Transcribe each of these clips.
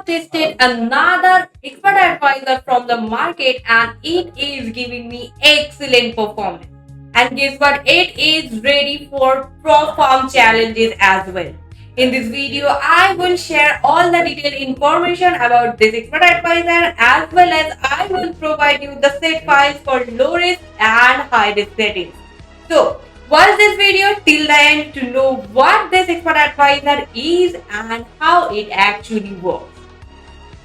tested another expert advisor from the market and it is giving me excellent performance. And guess what? It is ready for Pro Farm challenges as well. In this video, I will share all the detailed information about this expert advisor as well as I will provide you the set files for low risk and high risk settings. So, watch this video till the end to know what this expert advisor is and how it actually works.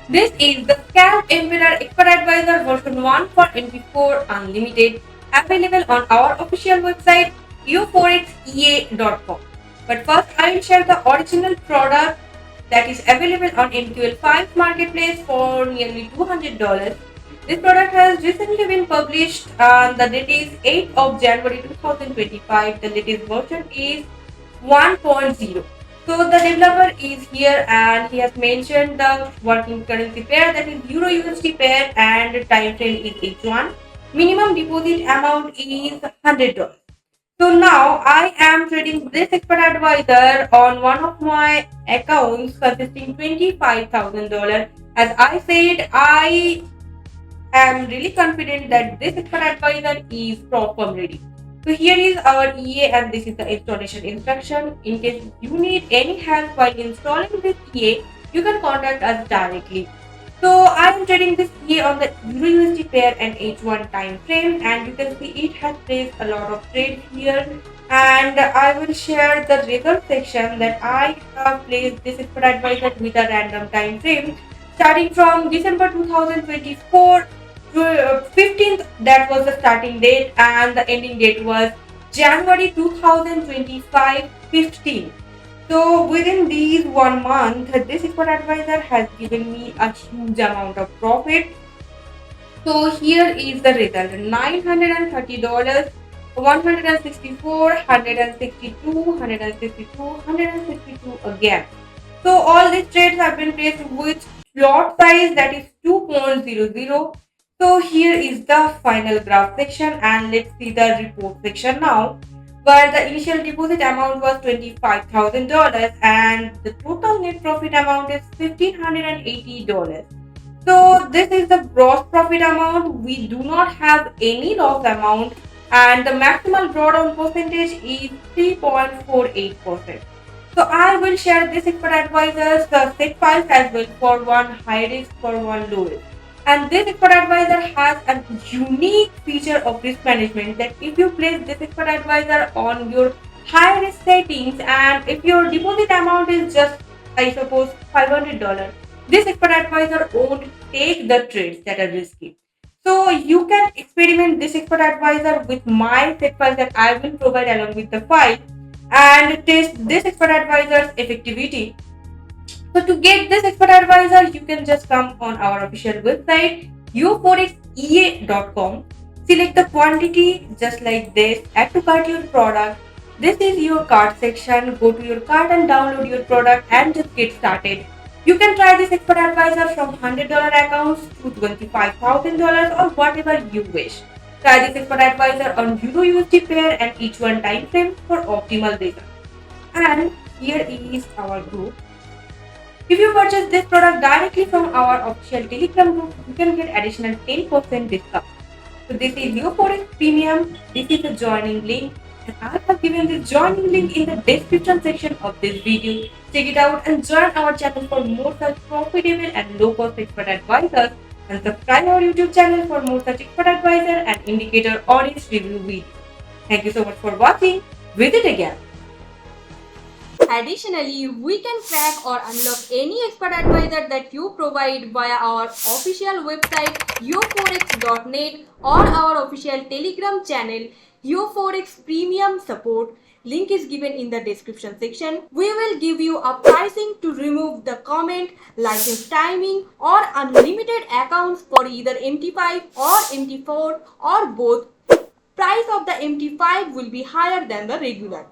This is the Scalp Emperor Expert Advisor version 1 for MP4 Unlimited, available on our official website eo4xea.com. But first, I will share the original product that is available on MQL5 marketplace for nearly $200. This product has recently been published and the date is 8th of January 2025. The latest version is 1.0. So the developer is here and he has mentioned the working currency pair, that is Euro USD pair, and the time frame is H1. Minimum deposit amount is $100. So now I am trading this expert advisor on one of my accounts consisting $25,000. As I said, I am really confident that this expert advisor is proper ready. So here is our EA and this is the installation instruction. In case you need any help while installing this EA, you can contact us directly. So I am trading this EA on the Euro USD pair and H1 time frame, and you can see it has placed a lot of trades here, and I will share the result section that I have placed this expert advisor with a random time frame starting from December 2024 15th, that was the starting date, and the ending date was January 2025 15. So within these 1 month, this expert advisor has given me a huge amount of profit. So here is the result: $930, 164, 162, 162, 162 again. So all these trades have been placed with lot size that is 2.00. So here is the final graph section, and let's see the report section now, where the initial deposit amount was $25,000 and the total net profit amount is $1,580. So this is the gross profit amount. We do not have any loss amount and the maximal drawdown percentage is 3.48%. So I will share this expert advisor's set files as well, for one high risk, for one low risk. And this expert advisor has a unique feature of risk management, that if you place this expert advisor on your high risk settings and if your deposit amount is just, I suppose, $500, this expert advisor won't take the trades that are risky. So you can experiment this expert advisor with my set files that I will provide along with the file and test this expert advisor's effectivity. So to get this expert advisor, you can just come on our official website eo4xea.com, select the quantity just like this, add to cart your product. This is your cart section. Go to your cart and download your product and just get started. You can try this expert advisor from $100 accounts to $25,000 or whatever you wish. Try this expert advisor on Euro USD pair and each one time frame for optimal results. And here is our group. If you purchase this product directly from our official Telegram group, you can get additional 10% discount. So this is your Forex Premium. This is the joining link, and I have given the joining link in the description section of this video. Check it out and join our channel for more such profitable and low-cost expert advisors, and subscribe our YouTube channel for more such expert advisor and indicator audits review videos. Thank you so much for watching. Visit again. Additionally, we can track or unlock any expert advisor that you provide via our official website eo4x.net or our official Telegram channel eo4x Premium Support. Link is given in the description section. We will give you a pricing to remove the comment, license timing or unlimited accounts for either MT5 or MT4 or both. Price of the MT5 will be higher than the regular.